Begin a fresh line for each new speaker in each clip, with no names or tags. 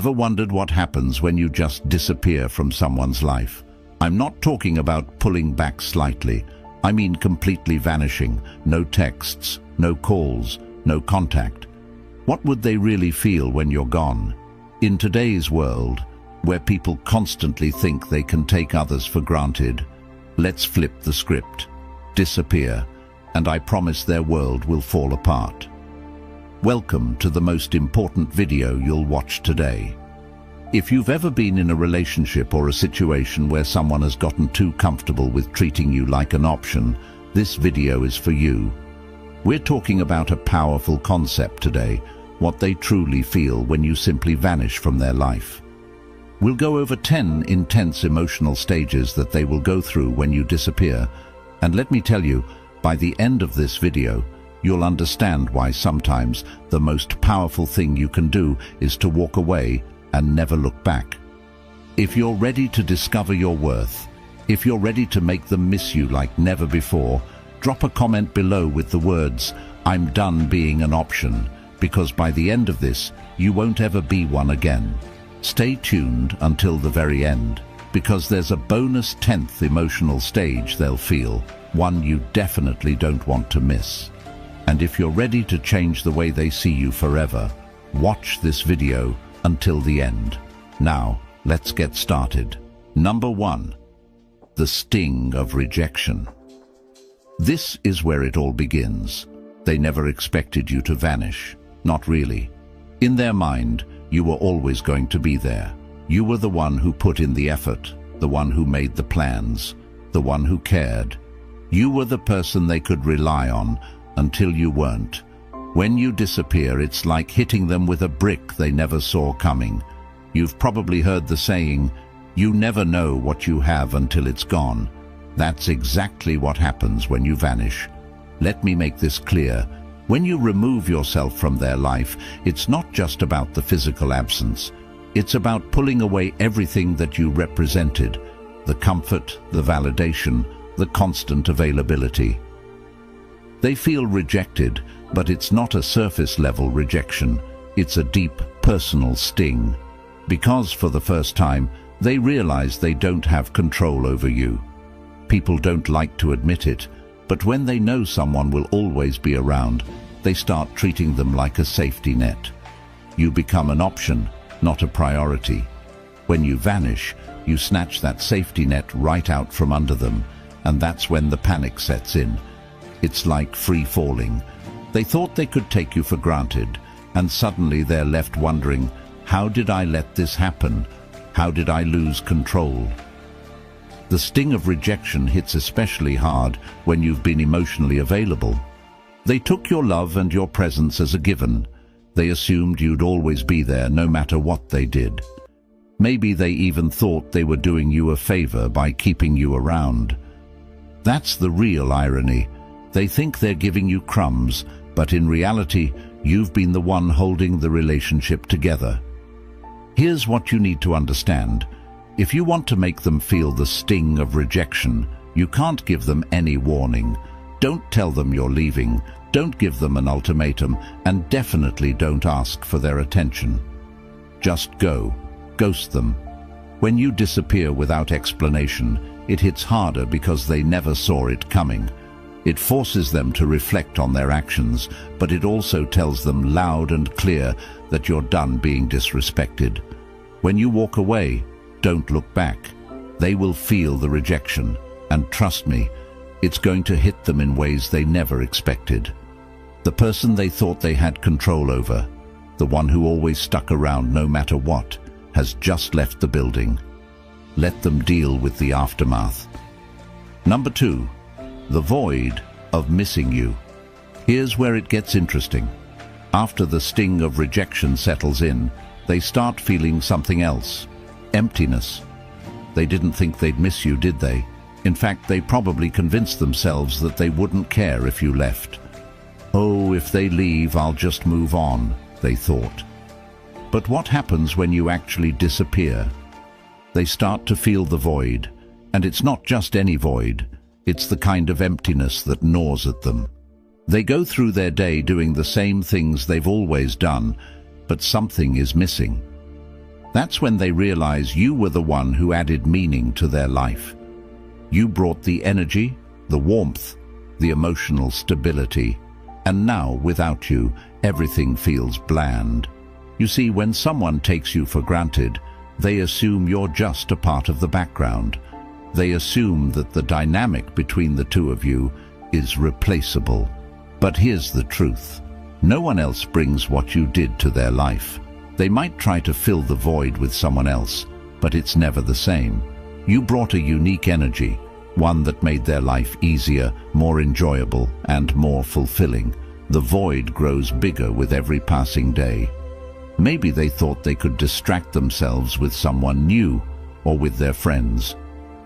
Ever wondered what happens when you just disappear from someone's life? I'm not talking about pulling back slightly. I mean completely vanishing. No texts, no calls, no contact. What would they really feel when you're gone? In today's world, where people constantly think they can take others for granted, let's flip the script. Disappear, and I promise their world will fall apart. Welcome to the most important video you'll watch today. If you've ever been in a relationship or a situation where someone has gotten too comfortable with treating you like an option, this video is for you. We're talking about a powerful concept today, what they truly feel when you simply vanish from their life. We'll go over 10 intense emotional stages that they will go through when you disappear, and let me tell you, by the end of this video, you'll understand why sometimes the most powerful thing you can do is to walk away and never look back. If you're ready to discover your worth, if you're ready to make them miss you like never before, drop a comment below with the words, "I'm done being an option," because by the end of this, you won't ever be one again. Stay tuned until the very end, because there's a bonus 10th emotional stage they'll feel, one you definitely don't want to miss. And if you're ready to change the way they see you forever, watch this video until the end. Now, let's get started. Number 1. The sting of rejection. This is where it all begins. They never expected you to vanish. Not really. In their mind, you were always going to be there. You were the one who put in the effort, the one who made the plans, the one who cared. You were the person they could rely on until you weren't. When you disappear, it's like hitting them with a brick they never saw coming. You've probably heard the saying, "You never know what you have until it's gone." That's exactly what happens when you vanish. Let me make this clear. When you remove yourself from their life, it's not just about the physical absence. It's about pulling away everything that you represented, the comfort, the validation, the constant availability. They feel rejected, but it's not a surface-level rejection. It's a deep, personal sting. Because for the first time, they realize they don't have control over you. People don't like to admit it, but when they know someone will always be around, they start treating them like a safety net. You become an option, not a priority. When you vanish, you snatch that safety net right out from under them, and that's when the panic sets in. It's like free falling. They thought they could take you for granted, and suddenly they're left wondering, how did I let this happen? How did I lose control? The sting of rejection hits especially hard when you've been emotionally available. They took your love and your presence as a given. They assumed you'd always be there no matter what they did. Maybe they even thought they were doing you a favor by keeping you around. That's the real irony. They think they're giving you crumbs, but in reality, you've been the one holding the relationship together. Here's what you need to understand. If you want to make them feel the sting of rejection, you can't give them any warning. Don't tell them you're leaving, don't give them an ultimatum, and definitely don't ask for their attention. Just go. Ghost them. When you disappear without explanation, it hits harder because they never saw it coming. It forces them to reflect on their actions, but it also tells them loud and clear that you're done being disrespected. When you walk away, don't look back. They will feel the rejection, and trust me, it's going to hit them in ways they never expected. The person they thought they had control over, the one who always stuck around no matter what, has just left the building. Let them deal with the aftermath. Number 2. The void of missing you. Here's where it gets interesting. After the sting of rejection settles in, they start feeling something else. Emptiness. They didn't think they'd miss you, did they? In fact, they probably convinced themselves that they wouldn't care if you left. Oh, if they leave, I'll just move on, they thought. But what happens when you actually disappear? They start to feel the void, and it's not just any void. It's the kind of emptiness that gnaws at them. They go through their day doing the same things they've always done, but something is missing. That's when they realize you were the one who added meaning to their life. You brought the energy, the warmth, the emotional stability, and now, without you, everything feels bland. You see, when someone takes you for granted, they assume you're just a part of the background. They assume that the dynamic between the two of you is replaceable. But here's the truth. No one else brings what you did to their life. They might try to fill the void with someone else, but it's never the same. You brought a unique energy, one that made their life easier, more enjoyable, and more fulfilling. The void grows bigger with every passing day. Maybe they thought they could distract themselves with someone new or with their friends.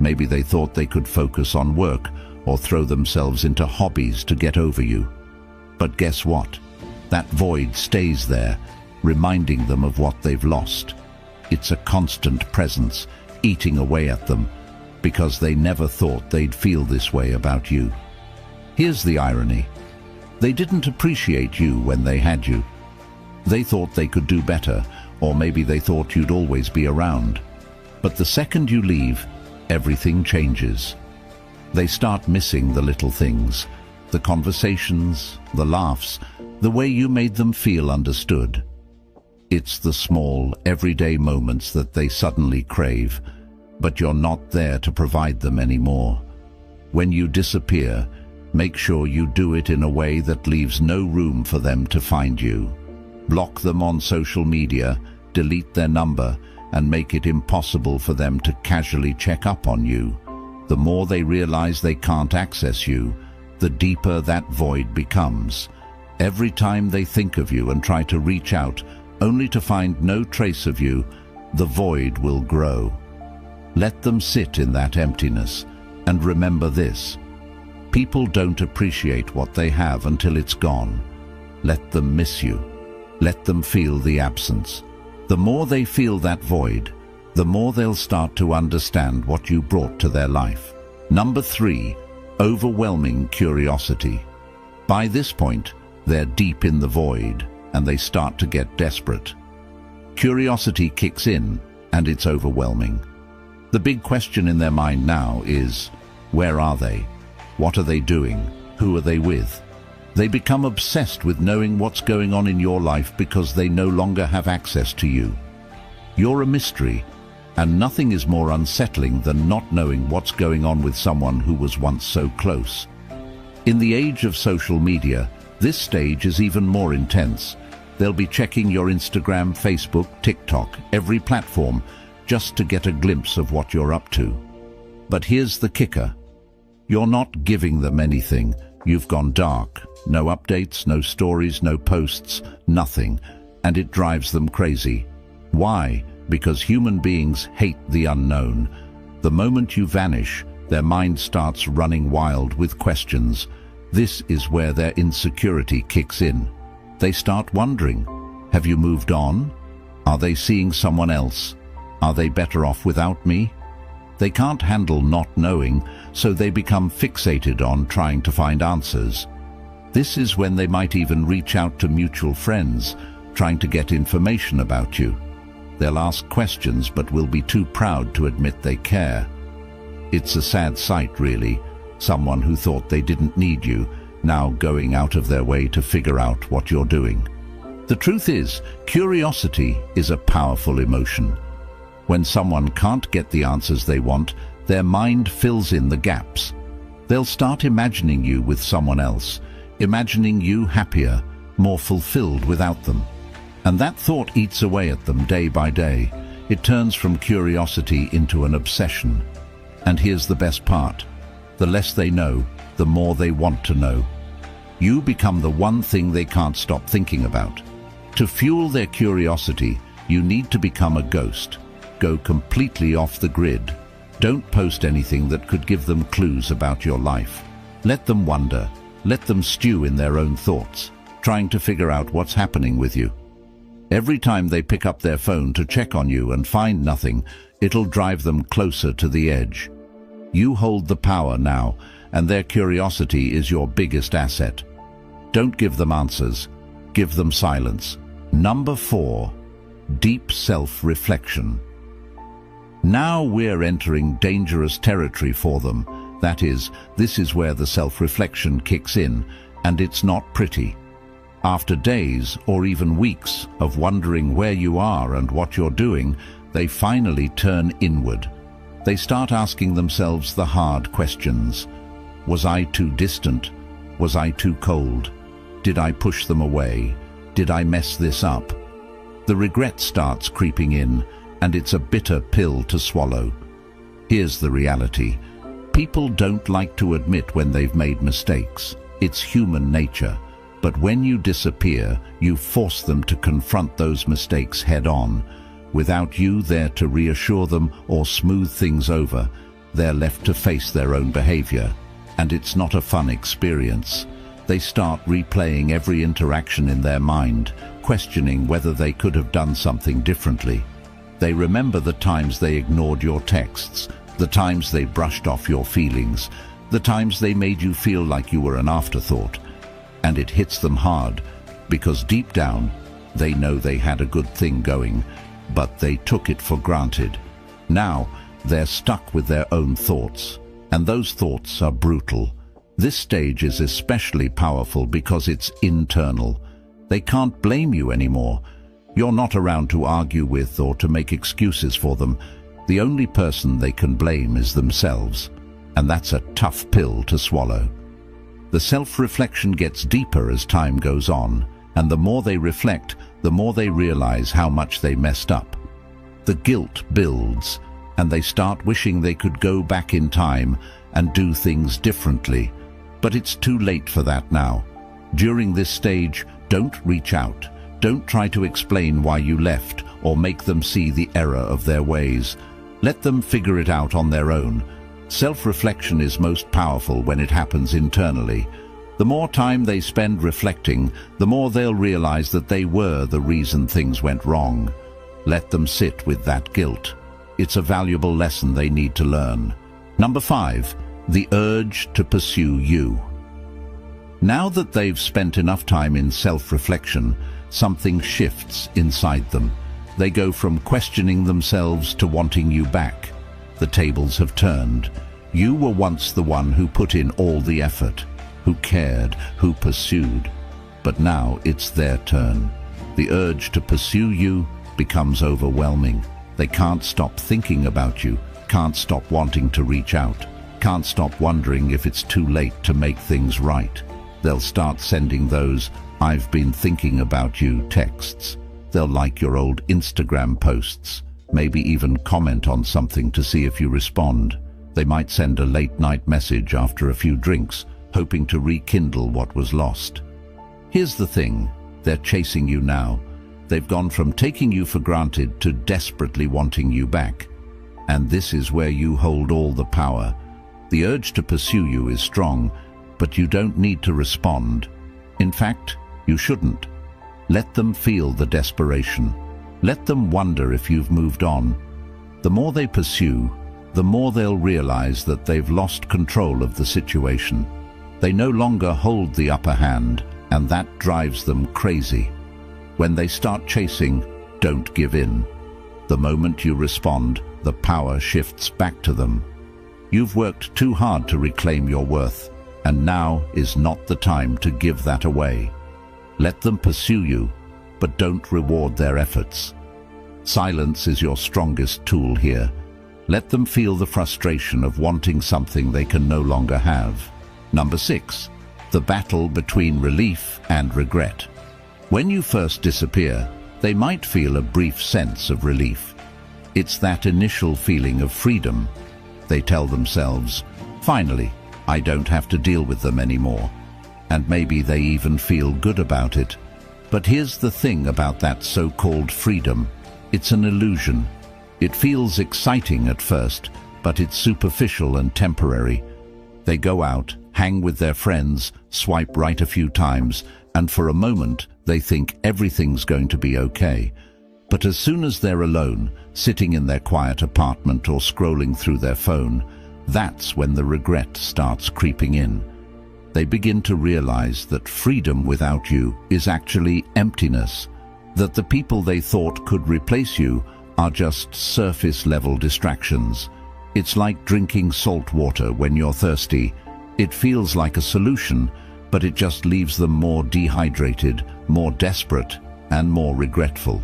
Maybe they thought they could focus on work or throw themselves into hobbies to get over you. But guess what? That void stays there, reminding them of what they've lost. It's a constant presence, eating away at them, because they never thought they'd feel this way about you. Here's the irony. They didn't appreciate you when they had you. They thought they could do better, or maybe they thought you'd always be around. But the second you leave, everything changes. They start missing the little things, the conversations, the laughs, the way you made them feel understood. It's the small, everyday moments that they suddenly crave, but you're not there to provide them anymore. When you disappear, make sure you do it in a way that leaves no room for them to find you. Block them on social media, delete their number, and make it impossible for them to casually check up on you. The more they realize they can't access you, the deeper that void becomes. Every time they think of you and try to reach out, only to find no trace of you, the void will grow. Let them sit in that emptiness, and remember this: people don't appreciate what they have until it's gone. Let them miss you. Let them feel the absence. The more they feel that void, the more they'll start to understand what you brought to their life. Number 3, overwhelming curiosity. By this point, they're deep in the void, and they start to get desperate. Curiosity kicks in, and it's overwhelming. The big question in their mind now is, where are they? What are they doing? Who are they with? They become obsessed with knowing what's going on in your life because they no longer have access to you. You're a mystery, and nothing is more unsettling than not knowing what's going on with someone who was once so close. In the age of social media, this stage is even more intense. They'll be checking your Instagram, Facebook, TikTok, every platform, just to get a glimpse of what you're up to. But here's the kicker. You're not giving them anything. You've gone dark. No updates, no stories, no posts, nothing. And it drives them crazy. Why? Because human beings hate the unknown. The moment you vanish, their mind starts running wild with questions. This is where their insecurity kicks in. They start wondering, have you moved on? Are they seeing someone else? Are they better off without me? They can't handle not knowing, so they become fixated on trying to find answers. This is when they might even reach out to mutual friends, trying to get information about you. They'll ask questions but will be too proud to admit they care. It's a sad sight, really. Someone who thought they didn't need you, now going out of their way to figure out what you're doing. The truth is, curiosity is a powerful emotion. When someone can't get the answers they want, their mind fills in the gaps. They'll start imagining you with someone else, imagining you happier, more fulfilled without them. And that thought eats away at them day by day. It turns from curiosity into an obsession. And here's the best part. The less they know, the more they want to know. You become the one thing they can't stop thinking about. To fuel their curiosity, you need to become a ghost. Go completely off the grid. Don't post anything that could give them clues about your life. Let them wonder. Let them stew in their own thoughts, trying to figure out what's happening with you. Every time they pick up their phone to check on you and find nothing, it'll drive them closer to the edge. You hold the power now, and their curiosity is your biggest asset. Don't give them answers. Give them silence. Number 4, deep self-reflection. Now we're entering dangerous territory for them. That is, this is where the self-reflection kicks in, and it's not pretty. After days or even weeks of wondering where you are and what you're doing, they finally turn inward. They start asking themselves the hard questions. Was I too distant? Was I too cold? Did I push them away? Did I mess this up? The regret starts creeping in, and it's a bitter pill to swallow. Here's the reality. People don't like to admit when they've made mistakes. It's human nature. But when you disappear, you force them to confront those mistakes head-on. Without you there to reassure them or smooth things over, they're left to face their own behavior. And it's not a fun experience. They start replaying every interaction in their mind, questioning whether they could have done something differently. They remember the times they ignored your texts, the times they brushed off your feelings, the times they made you feel like you were an afterthought. And it hits them hard, because deep down, they know they had a good thing going, but they took it for granted. Now, they're stuck with their own thoughts, and those thoughts are brutal. This stage is especially powerful because it's internal. They can't blame you anymore. You're not around to argue with or to make excuses for them. The only person they can blame is themselves, and that's a tough pill to swallow. The self-reflection gets deeper as time goes on, and the more they reflect, the more they realize how much they messed up. The guilt builds, and they start wishing they could go back in time and do things differently. But it's too late for that now. During this stage, don't reach out. Don't try to explain why you left or make them see the error of their ways. Let them figure it out on their own. Self-reflection is most powerful when it happens internally. The more time they spend reflecting, the more they'll realize that they were the reason things went wrong. Let them sit with that guilt. It's a valuable lesson they need to learn. Number 5, the urge to pursue you. Now that they've spent enough time in self-reflection, something shifts inside them. They go from questioning themselves to wanting you back. The tables have turned. You were once the one who put in all the effort, who cared, who pursued. But now it's their turn. The urge to pursue you becomes overwhelming. They can't stop thinking about you, can't stop wanting to reach out, can't stop wondering if it's too late to make things right. They'll start sending those "I've been thinking about you" texts. They'll like your old Instagram posts, maybe even comment on something to see if you respond. They might send a late-night message after a few drinks, hoping to rekindle what was lost. Here's the thing, they're chasing you now. They've gone from taking you for granted to desperately wanting you back. And this is where you hold all the power. The urge to pursue you is strong, but you don't need to respond. In fact, you shouldn't. Let them feel the desperation. Let them wonder if you've moved on. The more they pursue, the more they'll realize that they've lost control of the situation. They no longer hold the upper hand, and that drives them crazy. When they start chasing, don't give in. The moment you respond, the power shifts back to them. You've worked too hard to reclaim your worth, and now is not the time to give that away. Let them pursue you, but don't reward their efforts. Silence is your strongest tool here. Let them feel the frustration of wanting something they can no longer have. Number 6, the battle between relief and regret. When you first disappear, they might feel a brief sense of relief. It's that initial feeling of freedom. They tell themselves, "Finally, I don't have to deal with them anymore." And maybe they even feel good about it. But here's the thing about that so-called freedom. It's an illusion. It feels exciting at first, but it's superficial and temporary. They go out, hang with their friends, swipe right a few times, and for a moment they think everything's going to be okay. But as soon as they're alone, sitting in their quiet apartment or scrolling through their phone, that's when the regret starts creeping in. They begin to realize that freedom without you is actually emptiness. that the people they thought could replace you are just surface-level distractions. It's like drinking salt water when you're thirsty. It feels like a solution, but it just leaves them more dehydrated, more desperate, and more regretful.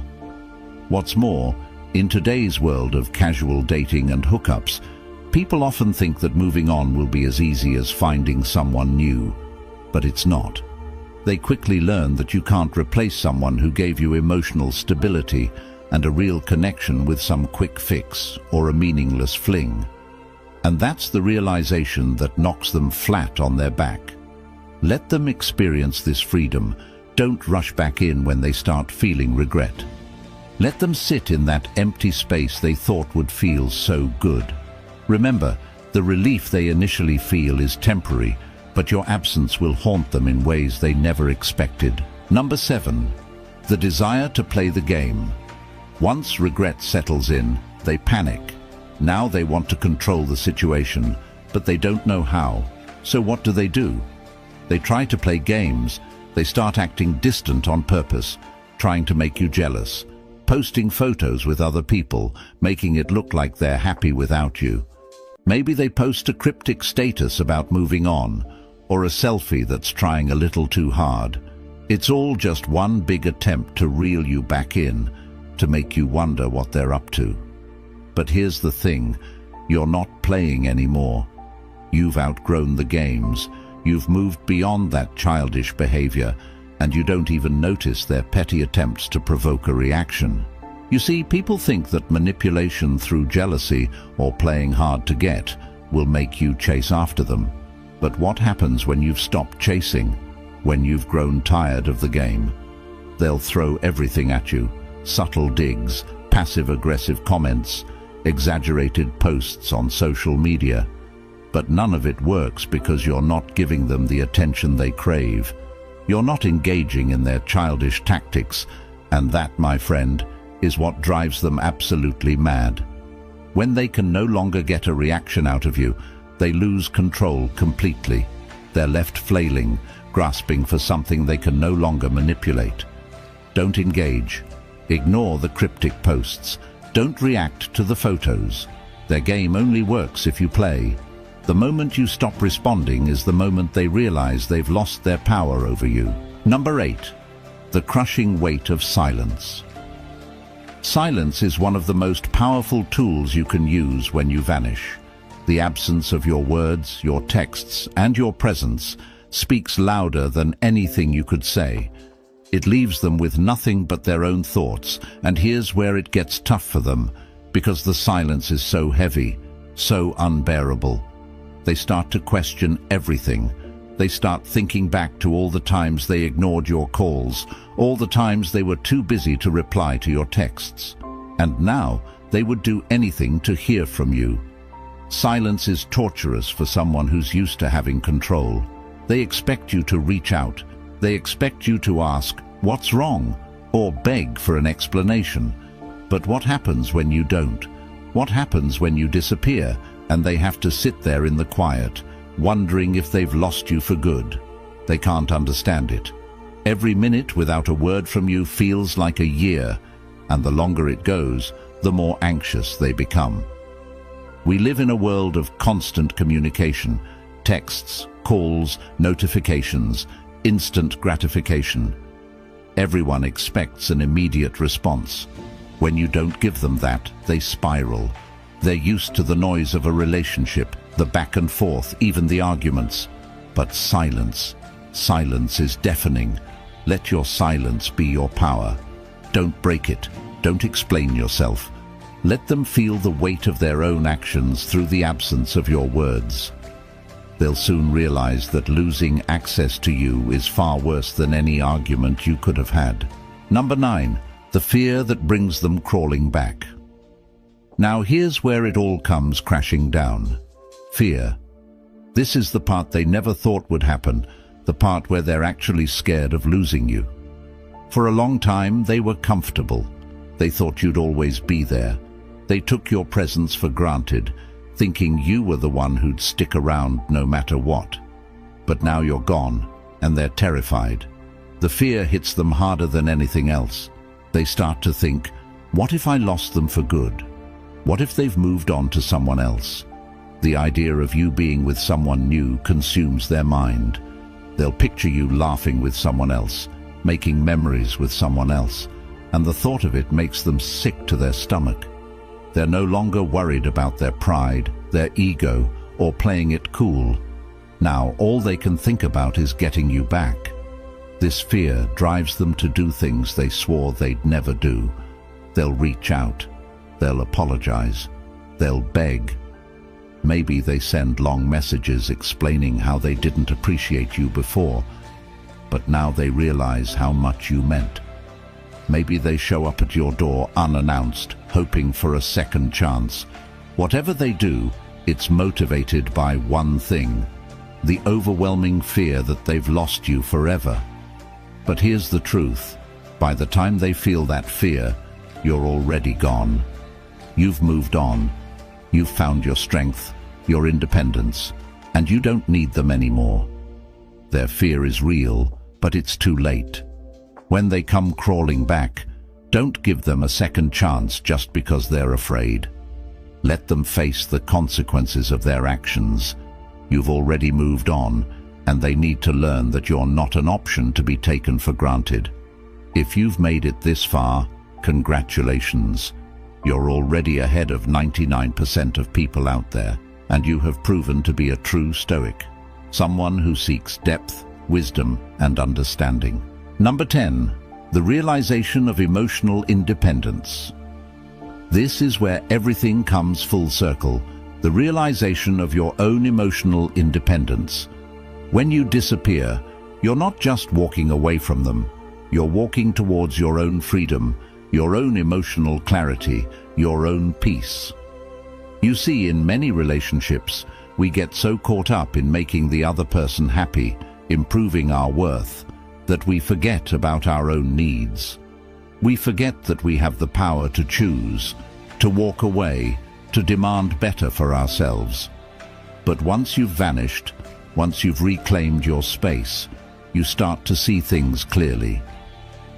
What's more, in today's world of casual dating and hookups, people often think that moving on will be as easy as finding someone new, but it's not. They quickly learn that you can't replace someone who gave you emotional stability and a real connection with some quick fix or a meaningless fling. And that's the realization that knocks them flat on their back. Let them experience this freedom. Don't rush back in when they start feeling regret. Let them sit in that empty space they thought would feel so good. Remember, the relief they initially feel is temporary, but your absence will haunt them in ways they never expected. Number 7. The desire to play the game. Once regret settles in, they panic. Now they want to control the situation, but they don't know how. So what do? They try to play games. They start acting distant on purpose, trying to make you jealous, posting photos with other people, making it look like they're happy without you. Maybe they post a cryptic status about moving on, or a selfie that's trying a little too hard. It's all just one big attempt to reel you back in, to make you wonder what they're up to. But here's the thing, you're not playing anymore. You've outgrown the games. You've moved beyond that childish behavior, and you don't even notice their petty attempts to provoke a reaction. You see, people think that manipulation through jealousy or playing hard to get will make you chase after them. But what happens when you've stopped chasing? When you've grown tired of the game? They'll throw everything at you. Subtle digs, passive-aggressive comments, exaggerated posts on social media. But none of it works because you're not giving them the attention they crave. You're not engaging in their childish tactics, and that, my friend, is what drives them absolutely mad. When they can no longer get a reaction out of you, they lose control completely. They're left flailing, grasping for something they can no longer manipulate. Don't engage. Ignore the cryptic posts. Don't react to the photos. Their game only works if you play. The moment you stop responding is the moment they realize they've lost their power over you. Number 8. The crushing weight of silence. Silence is one of the most powerful tools you can use when you vanish. The absence of your words, your texts, and your presence speaks louder than anything you could say. It leaves them with nothing but their own thoughts, and here's where it gets tough for them, because the silence is so heavy, so unbearable. They start to question everything. They start thinking back to all the times they ignored your calls, all the times they were too busy to reply to your texts. And now they would do anything to hear from you. Silence is torturous for someone who's used to having control. They expect you to reach out. They expect you to ask, "What's wrong?" or beg for an explanation. But what happens when you don't? What happens when you disappear and they have to sit there in the quiet, wondering if they've lost you for good? They can't understand it. Every minute without a word from you feels like a year, and the longer it goes, the more anxious they become. We live in a world of constant communication, texts, calls, notifications, instant gratification. Everyone expects an immediate response. When you don't give them that, they spiral. They're used to the noise of a relationship, the back and forth, even the arguments. But silence is deafening. Let your silence be your power. Don't break it. Don't explain yourself. Let them feel the weight of their own actions through the absence of your words. They'll soon realize that losing access to you is far worse than any argument you could have had. Number 9. The fear that brings them crawling back. Now here's where it all comes crashing down. Fear. This is the part they never thought would happen, the part where they're actually scared of losing you. For a long time, they were comfortable. They thought you'd always be there. They took your presence for granted, thinking you were the one who'd stick around no matter what. But now you're gone, and they're terrified. The fear hits them harder than anything else. They start to think, what if I lost them for good? What if they've moved on to someone else? The idea of you being with someone new consumes their mind. They'll picture you laughing with someone else, making memories with someone else, and the thought of it makes them sick to their stomach. They're no longer worried about their pride, their ego, or playing it cool. Now all they can think about is getting you back. This fear drives them to do things they swore they'd never do. They'll reach out. They'll apologize. They'll beg. Maybe they send long messages explaining how they didn't appreciate you before, but now they realize how much you meant. Maybe they show up at your door unannounced, hoping for a second chance. Whatever they do, it's motivated by one thing: the overwhelming fear that they've lost you forever. But here's the truth. By the time they feel that fear, you're already gone. You've moved on. You've found your strength, your independence, and you don't need them anymore. Their fear is real, but it's too late. When they come crawling back, don't give them a second chance just because they're afraid. Let them face the consequences of their actions. You've already moved on, and they need to learn that you're not an option to be taken for granted. If you've made it this far, congratulations. You're already ahead of 99% of people out there, and you have proven to be a true Stoic, someone who seeks depth, wisdom, and understanding. Number 10, the realization of emotional independence. This is where everything comes full circle, the realization of your own emotional independence. When you disappear, you're not just walking away from them, you're walking towards your own freedom, your own emotional clarity, your own peace. You see, in many relationships, we get so caught up in making the other person happy, improving our worth, that we forget about our own needs. We forget that we have the power to choose, to walk away, to demand better for ourselves. But once you've vanished, once you've reclaimed your space, you start to see things clearly.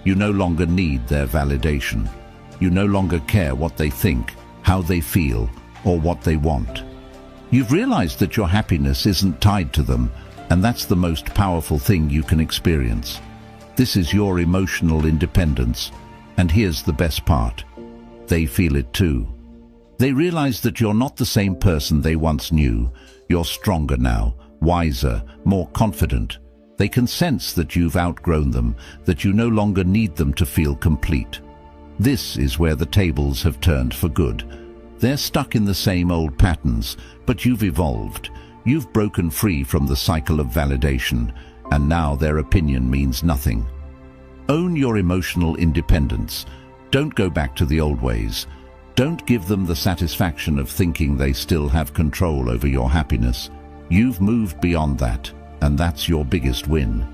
You no longer need their validation. You no longer care what they think, how they feel, or what they want. You've realized that your happiness isn't tied to them, and that's the most powerful thing you can experience. This is your emotional independence, and here's the best part. They feel it too. They realize that you're not the same person they once knew. You're stronger now, wiser, more confident. They can sense that you've outgrown them, that you no longer need them to feel complete. This is where the tables have turned for good. They're stuck in the same old patterns, but you've evolved. You've broken free from the cycle of validation, and now their opinion means nothing. Own your emotional independence. Don't go back to the old ways. Don't give them the satisfaction of thinking they still have control over your happiness. You've moved beyond that, and that's your biggest win.